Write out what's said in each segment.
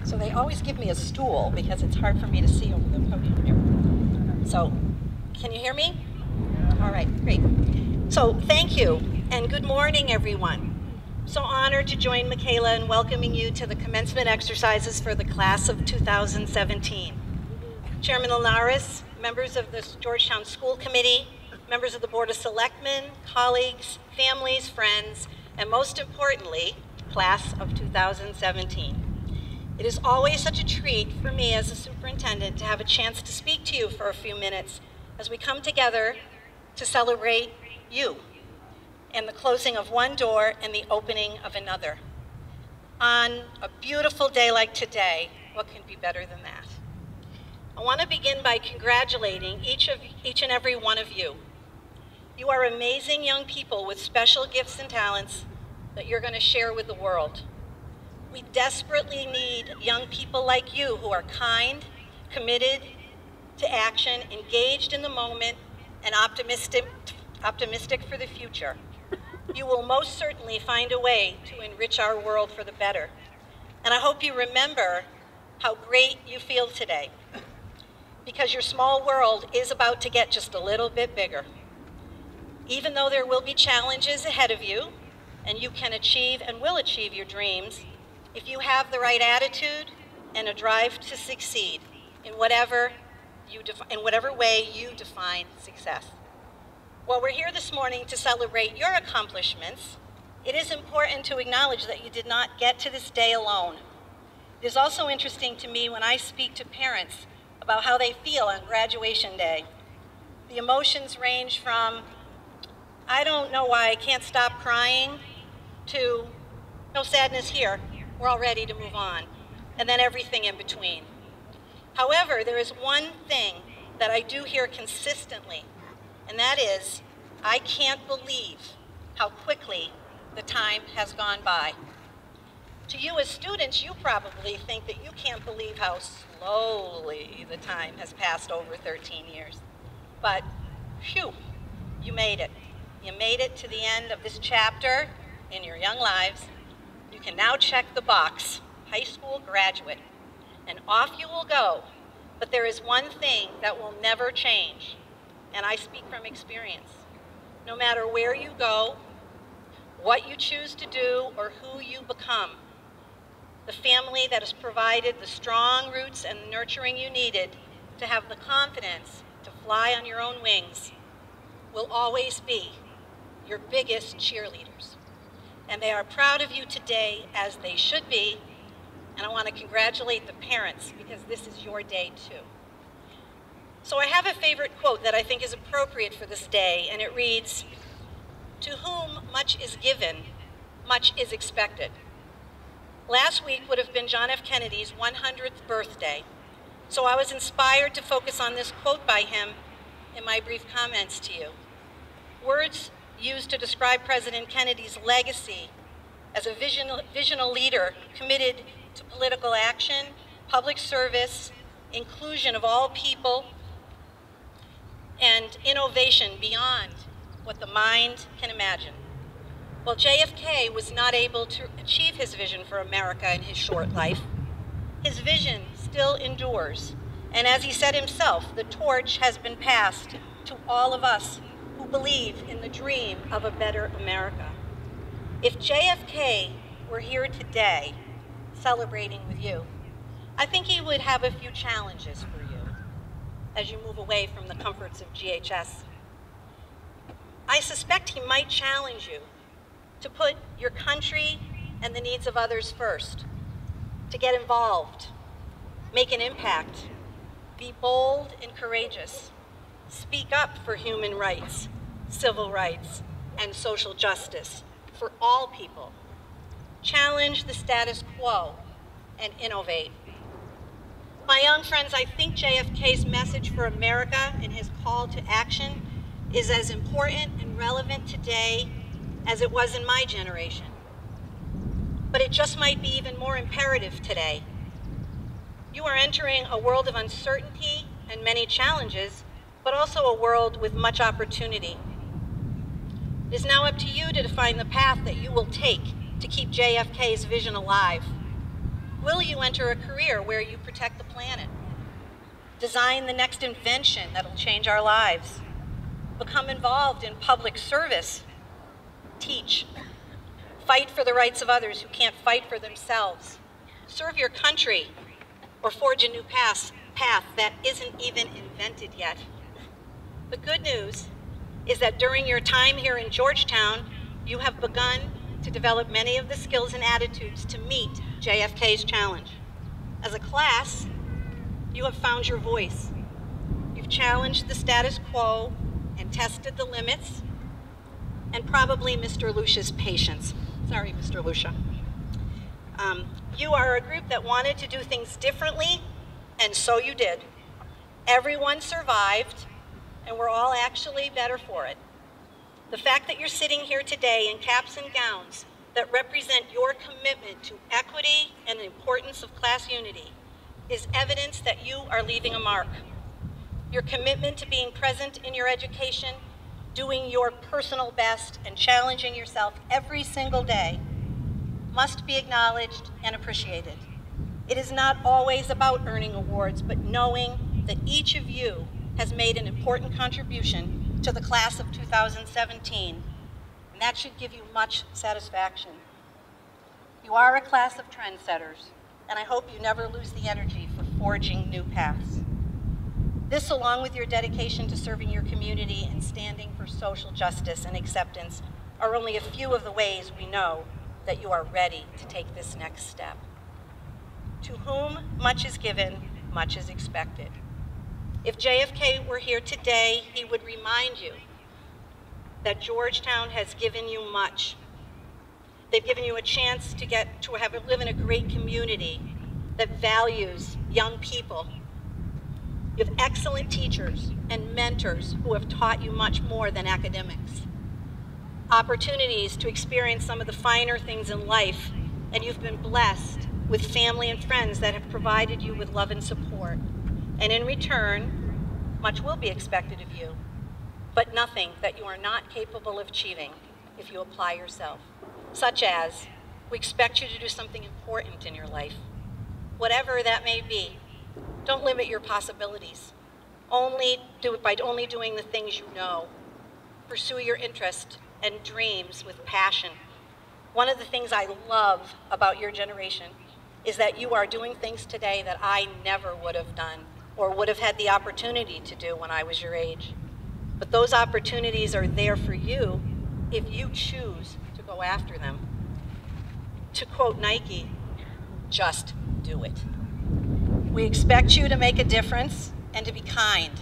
So they always give me a stool because it's hard for me to see over the podium here. So, can you hear me? All right, great. So thank you, and good morning, everyone. So honored to join Michaela in welcoming you to the commencement exercises for the class of 2017. Chairman Linares, members of the Georgetown School Committee, members of the Board of Selectmen, colleagues, families, friends, and most importantly, class of 2017. It is always such a treat for me as a superintendent to have a chance to speak to you for a few minutes as we come together to celebrate you and the closing of one door and the opening of another. On a beautiful day like today, what can be better than that? I want to begin by congratulating each and every one of you. You are amazing young people with special gifts and talents that you're going to share with the world. We desperately need young people like you who are kind, committed to action, engaged in the moment, and optimistic for the future. You will most certainly find a way to enrich our world for the better. And I hope you remember how great you feel today, because your small world is about to get just a little bit bigger. Even though there will be challenges ahead of you, and you can achieve and will achieve your dreams, if you have the right attitude and a drive to succeed in whatever way you define success. While we're here this morning to celebrate your accomplishments, it is important to acknowledge that you did not get to this day alone. It is also interesting to me when I speak to parents about how they feel on graduation day. The emotions range from, I don't know why I can't stop crying, to no sadness here, we're all ready to move on, and then everything in between. However, there is one thing that I do hear consistently, and that is, I can't believe how quickly the time has gone by. To you as students, you probably think that you can't believe how slowly the time has passed over 13 years. But, phew, you made it. You made it to the end of this chapter in your young lives. You can now check the box, high school graduate, and off you will go. But there is one thing that will never change, and I speak from experience. No matter where you go, what you choose to do, or who you become, the family that has provided the strong roots and nurturing you needed to have the confidence to fly on your own wings will always be your biggest cheerleaders. And they are proud of you today, as they should be, and I want to congratulate the parents because this is your day too. So I have a favorite quote that I think is appropriate for this day, and it reads, "To whom much is given, much is expected." Last week would have been John F. Kennedy's 100th birthday, so I was inspired to focus on this quote by him in my brief comments to you. Words used to describe President Kennedy's legacy as a visional leader committed to political action, public service, inclusion of all people, and innovation beyond what the mind can imagine. While JFK was not able to achieve his vision for America in his short life, his vision still endures. And as he said himself, the torch has been passed to all of us who believe in the dream of a better America. If JFK were here today celebrating with you, I think he would have a few challenges for you as you move away from the comforts of GHS. I suspect he might challenge you to put your country and the needs of others first, to get involved, make an impact, be bold and courageous, speak up for human rights, civil rights, and social justice for all people, challenge the status quo, and innovate. My young friends, I think JFK's message for America and his call to action is as important and relevant today as it was in my generation. But it just might be even more imperative today. You are entering a world of uncertainty and many challenges, but also a world with much opportunity. It is now up to you to define the path that you will take to keep JFK's vision alive. Will you enter a career where you protect the planet? Design the next invention that'll change our lives? Become involved in public service? Teach. Fight for the rights of others who can't fight for themselves? Serve your country, or forge a new path that isn't even invented yet? The good news is that during your time here in Georgetown, you have begun to develop many of the skills and attitudes to meet JFK's challenge. As a class, you have found your voice. You've challenged the status quo and tested the limits, and probably Mr. Lucia's patience. Sorry, Mr. Lucia. You are a group that wanted to do things differently, and so you did. Everyone survived, and we're all actually better for it. The fact that you're sitting here today in caps and gowns that represent your commitment to equity and the importance of class unity is evidence that you are leaving a mark. Your commitment to being present in your education, doing your personal best, and challenging yourself every single day must be acknowledged and appreciated. It is not always about earning awards, but knowing that each of you has made an important contribution to the class of 2017, and that should give you much satisfaction. You are a class of trendsetters, and I hope you never lose the energy for forging new paths. This, along with your dedication to serving your community and standing for social justice and acceptance, are only a few of the ways we know that you are ready to take this next step. To whom much is given, much is expected. If JFK were here today, he would remind you that Georgetown has given you much. They've given you a chance to live in a great community that values young people. You have excellent teachers and mentors who have taught you much more than academics. Opportunities to experience some of the finer things in life, and you've been blessed with family and friends that have provided you with love and support. And in return, much will be expected of you, but nothing that you are not capable of achieving if you apply yourself. Such as, we expect you to do something important in your life. Whatever that may be, don't limit your possibilities. Only do it by only doing the things you know. Pursue your interest and dreams with passion. One of the things I love about your generation is that you are doing things today that I never would have done or would have had the opportunity to do when I was your age. But those opportunities are there for you if you choose to go after them. To quote Nike, just do it. We expect you to make a difference and to be kind.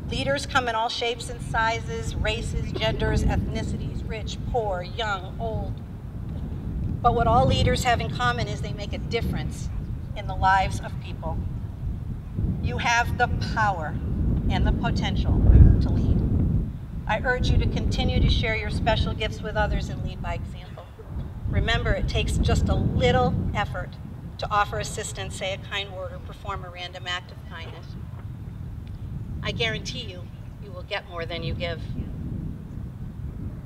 Leaders come in all shapes and sizes, races, genders, ethnicities, rich, poor, young, old. But what all leaders have in common is they make a difference in the lives of people. You have the power and the potential to lead. I urge you to continue to share your special gifts with others and lead by example. Remember, it takes just a little effort to offer assistance, say a kind word, or perform a random act of kindness. I guarantee you, you will get more than you give.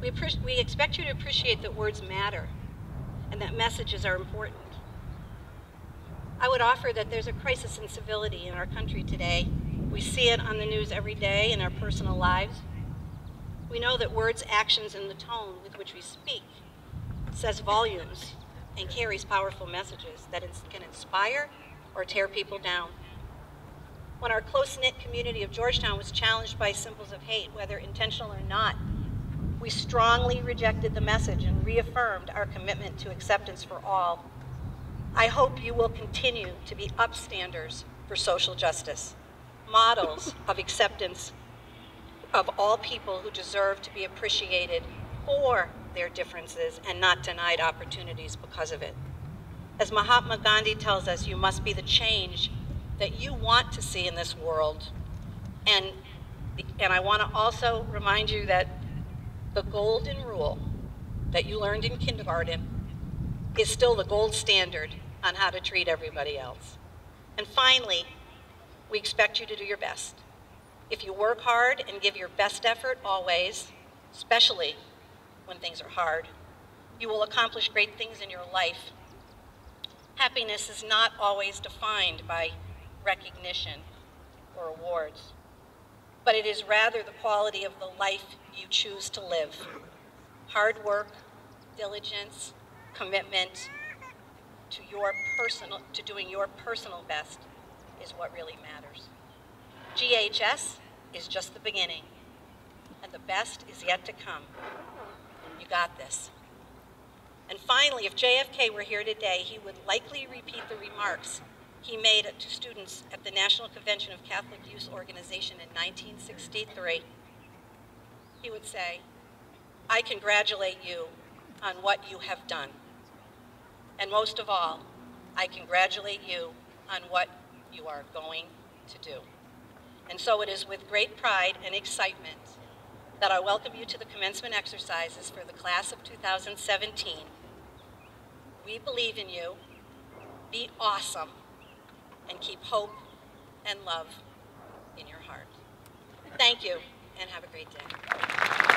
We expect you to appreciate that words matter and that messages are important. I would offer that there's a crisis in civility in our country today. We see it on the news every day in our personal lives. We know that words, actions, and the tone with which we speak says volumes and carries powerful messages that can inspire or tear people down. When our close-knit community of Georgetown was challenged by symbols of hate, whether intentional or not, we strongly rejected the message and reaffirmed our commitment to acceptance for all. I hope you will continue to be upstanders for social justice, models of acceptance of all people who deserve to be appreciated for their differences and not denied opportunities because of it. As Mahatma Gandhi tells us, you must be the change that you want to see in this world. And I want to also remind you that the golden rule that you learned in kindergarten is still the gold standard on how to treat everybody else. And finally, we expect you to do your best. If you work hard and give your best effort always, especially when things are hard, you will accomplish great things in your life. Happiness is not always defined by recognition or awards, but it is rather the quality of the life you choose to live. Hard work, diligence, commitment to doing your personal best is what really matters. GHS is just the beginning, and the best is yet to come. You got this. And finally, if JFK were here today, he would likely repeat the remarks he made to students at the National Convention of Catholic Youth Organization in 1963. He would say, "I congratulate you on what you have done. And most of all, I congratulate you on what you are going to do." And so it is with great pride and excitement that I welcome you to the commencement exercises for the class of 2017. We believe in you. Be awesome, and keep hope and love in your heart. Thank you, and have a great day.